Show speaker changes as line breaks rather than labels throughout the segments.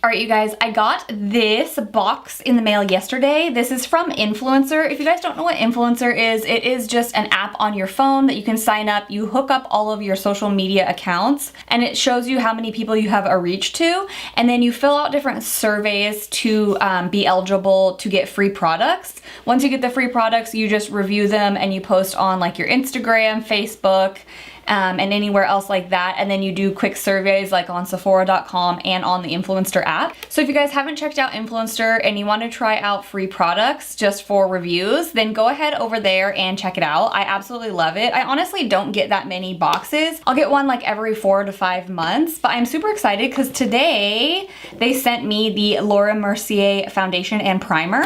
All right, you guys, I got this box in the mail yesterday. This is from Influencer. If you guys don't know what Influencer is, it is just an app on your phone that you can sign up. You hook up all of your social media accounts and it shows you how many people you have a reach to. And then you fill out different surveys to be eligible to get free products. Once you get the free products, you just review them and you post on like your Instagram, Facebook, and anywhere else like that. And then you do quick surveys like on Sephora.com and on the Influencer app. So if you guys haven't checked out Influencer and you want to try out free products just for reviews, then go ahead over there and check it out. I absolutely love it. I honestly don't get that many boxes. I'll get one like every 4 to 5 months, but I'm super excited because today they sent me the Laura Mercier foundation and primer.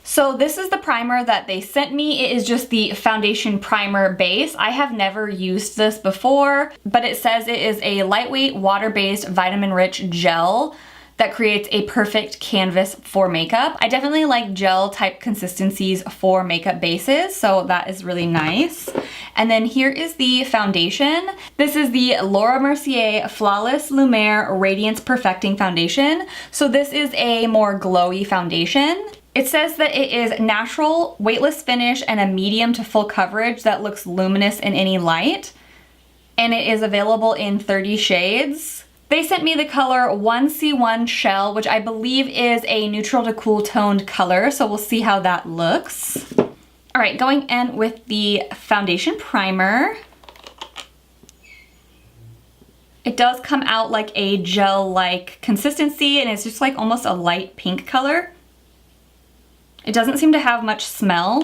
So this is the primer that they sent me. It is just the foundation primer base. I have never used this before, but it says it is a lightweight, water-based, vitamin-rich gel that creates a perfect canvas for makeup. I definitely like gel type consistencies for makeup bases, so that is really nice. And then here is the foundation. This is the Laura Mercier Flawless Lumiere Radiance-Perfecting Foundation. So this is a more glowy foundation. It says that it is natural, weightless finish, and a medium to full coverage that looks luminous in any light. And it is available in 30 shades. They sent me the color 1C1 Shell, which I believe is a neutral to cool toned color, so we'll see how that looks. All right, going in with the foundation primer. It does come out like a gel-like consistency, and it's just like almost a light pink color. It doesn't seem to have much smell.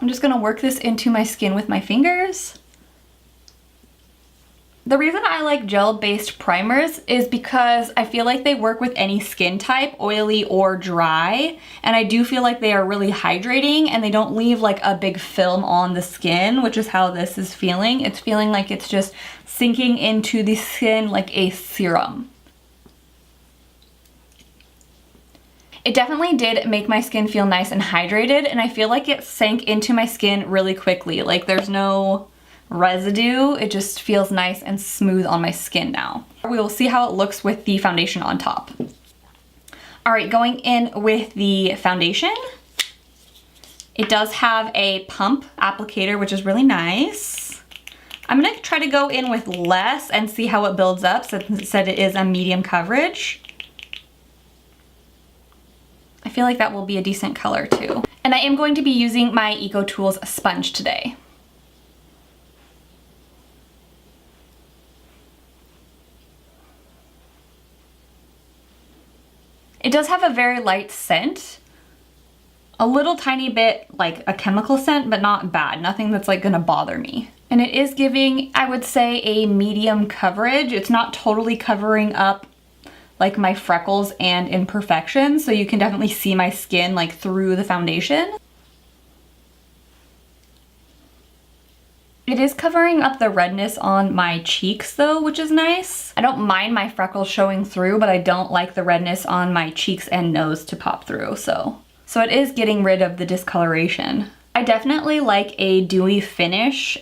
I'm just gonna work this into my skin with my fingers. The reason I like gel-based primers is because I feel like they work with any skin type, oily or dry, and I do feel like they are really hydrating and they don't leave like a big film on the skin, which is how this is feeling. It's feeling like it's just sinking into the skin like a serum. It definitely did make my skin feel nice and hydrated, and I feel like it sank into my skin really quickly. Like there's no residue, it just feels nice and smooth on my skin now. We will see how it looks with the foundation on top. All right, going in with the foundation. It does have a pump applicator, which is really nice. I'm gonna try to go in with less and see how it builds up since it said it is a medium coverage. I feel like that will be a decent color too. And I am going to be using my Eco Tools sponge today. It does have a very light scent. A little tiny bit like a chemical scent, but not bad. Nothing that's like gonna bother me. And it is giving, I would say, a medium coverage. It's not totally covering up like my freckles and imperfections, so you can definitely see my skin like through the foundation. It is covering up the redness on my cheeks though, which is nice. I don't mind my freckles showing through, but I don't like the redness on my cheeks and nose to pop through, so it is getting rid of the discoloration. I definitely like a dewy finish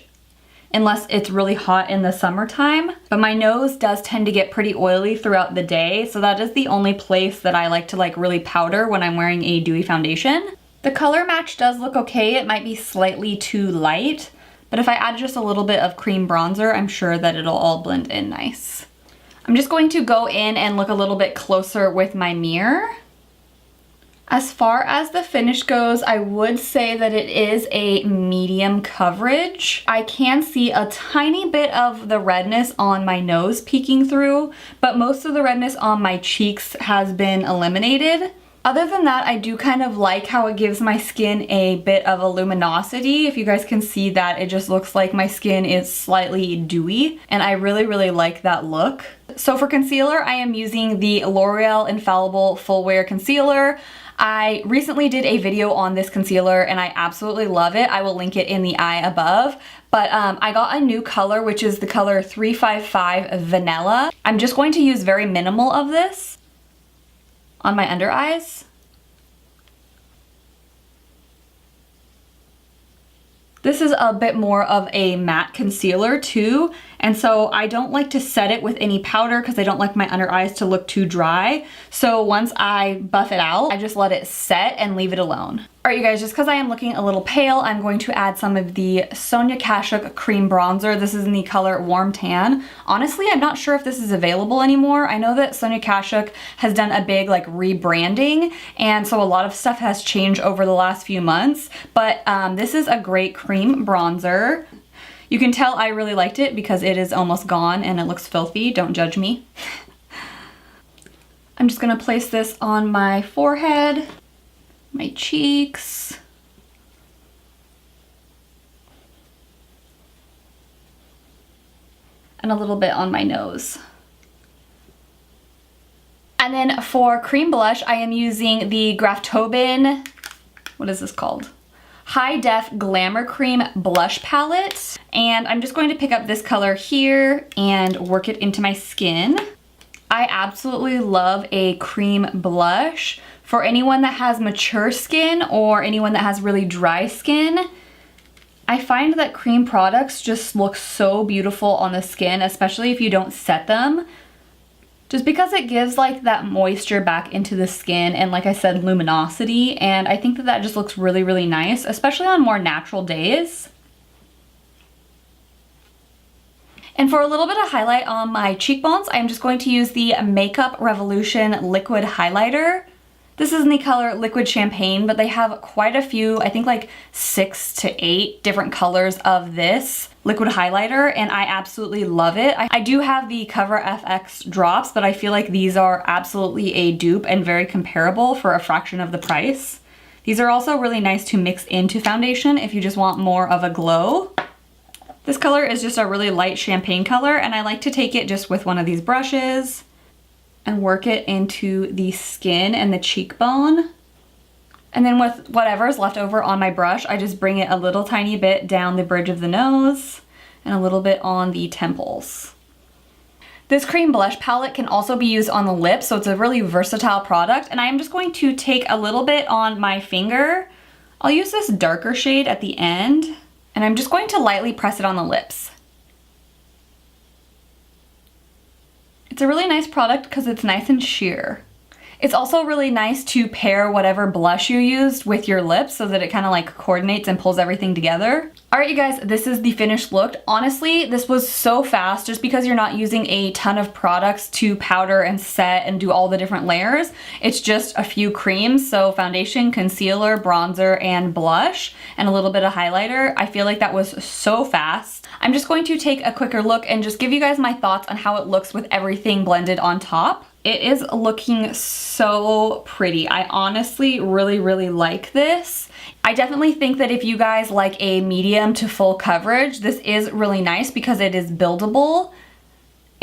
unless it's really hot in the summertime, but my nose does tend to get pretty oily throughout the day, so that is the only place that I like to like really powder when I'm wearing a dewy foundation. The color match does look okay. It might be slightly too light, but if I add just a little bit of cream bronzer, I'm sure that it'll all blend in nice. I'm just going to go in and look a little bit closer with my mirror. As far as the finish goes, I would say that it is a medium coverage. I can see a tiny bit of the redness on my nose peeking through, but most of the redness on my cheeks has been eliminated. Other than that, I do kind of like how it gives my skin a bit of a luminosity. If you guys can see that, it just looks like my skin is slightly dewy, and I really, really like that look. So for concealer, I am using the L'Oreal Infallible Full Wear Concealer. I recently did a video on this concealer and I absolutely love it. I will link it in the eye above. But I got a new color, which is the color 355 Vanilla. I'm just going to use very minimal of this on my under eyes. This is a bit more of a matte concealer too, and so I don't like to set it with any powder because I don't like my under eyes to look too dry. So once I buff it out, I just let it set and leave it alone. Alright you guys, just because I am looking a little pale, I'm going to add some of the Sonia Kashuk Cream Bronzer. This is in the color Warm Tan. Honestly, I'm not sure if this is available anymore. I know that Sonia Kashuk has done a big like rebranding, and so a lot of stuff has changed over the last few months, but this is a great cream bronzer. You can tell I really liked it because it is almost gone and it looks filthy. Don't judge me. I'm just gonna place this on my forehead, my cheeks, and a little bit on my nose. And then for cream blush, I am using the Graftobian, what is this called? High Def Glamour Cream Blush Palette. And I'm just going to pick up this color here and work it into my skin. I absolutely love a cream blush. For anyone that has mature skin or anyone that has really dry skin, I find that cream products just look so beautiful on the skin, especially if you don't set them. Just because it gives like that moisture back into the skin and, like I said, luminosity, and I think that that just looks really, really nice, especially on more natural days. And for a little bit of highlight on my cheekbones, I'm just going to use the Makeup Revolution Liquid Highlighter. This is in the color Liquid Champagne, but they have quite a few, I think like 6 to 8 different colors of this liquid highlighter, and I absolutely love it. I do have the Cover FX drops, but I feel like these are absolutely a dupe and very comparable for a fraction of the price. These are also really nice to mix into foundation if you just want more of a glow. This color is just a really light champagne color, and I like to take it just with one of these brushes and work it into the skin and the cheekbone. And then with whatever's left over on my brush, I just bring it a little tiny bit down the bridge of the nose and a little bit on the temples. This cream blush palette can also be used on the lips, so it's a really versatile product. And I'm just going to take a little bit on my finger. I'll use this darker shade at the end, and I'm just going to lightly press it on the lips. It's a really nice product because it's nice and sheer. It's also really nice to pair whatever blush you used with your lips so that it kind of like coordinates and pulls everything together. Alright you guys, this is the finished look. Honestly, this was so fast just because you're not using a ton of products to powder and set and do all the different layers. It's just a few creams, so foundation, concealer, bronzer, and blush, and a little bit of highlighter. I feel like that was so fast. I'm just going to take a quicker look and just give you guys my thoughts on how it looks with everything blended on top. It is looking so pretty. I honestly really, really like this. I definitely think that if you guys like a medium to full coverage, this is really nice because it is buildable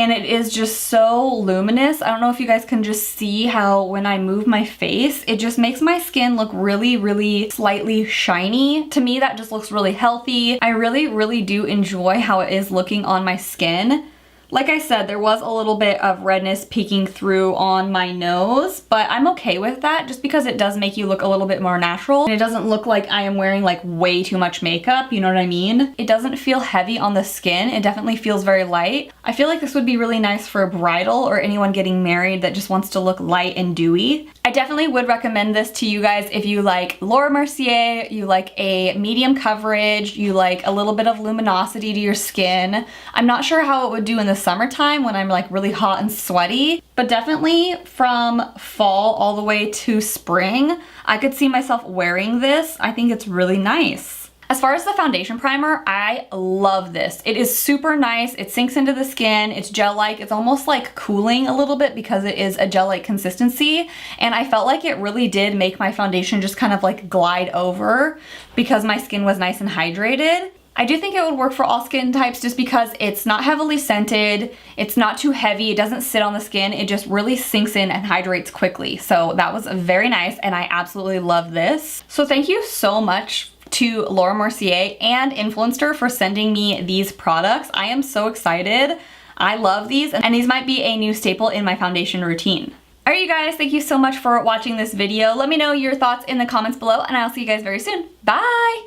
and it is just so luminous. I don't know if you guys can just see how when I move my face, it just makes my skin look really, really slightly shiny. To me, that just looks really healthy. I really, really do enjoy how it is looking on my skin. Like I said, there was a little bit of redness peeking through on my nose, but I'm okay with that just because it does make you look a little bit more natural. And it doesn't look like I am wearing like way too much makeup, you know what I mean? It doesn't feel heavy on the skin. It definitely feels very light. I feel like this would be really nice for a bridal or anyone getting married that just wants to look light and dewy. I definitely would recommend this to you guys if you like Laura Mercier, you like a medium coverage, you like a little bit of luminosity to your skin. I'm not sure how it would do in the summertime when I'm like really hot and sweaty, but definitely from fall all the way to spring, I could see myself wearing this. I think it's really nice. As far as the foundation primer, I love this. It is super nice. It sinks into the skin. It's gel-like. It's almost like cooling a little bit because it is a gel-like consistency. And I felt like it really did make my foundation just kind of like glide over because my skin was nice and hydrated. I do think it would work for all skin types just because it's not heavily scented, it's not too heavy, it doesn't sit on the skin, it just really sinks in and hydrates quickly. So that was very nice and I absolutely love this. So thank you so much to Laura Mercier and Influenster for sending me these products. I am so excited. I love these and these might be a new staple in my foundation routine. Alright you guys, thank you so much for watching this video. Let me know your thoughts in the comments below and I'll see you guys very soon. Bye!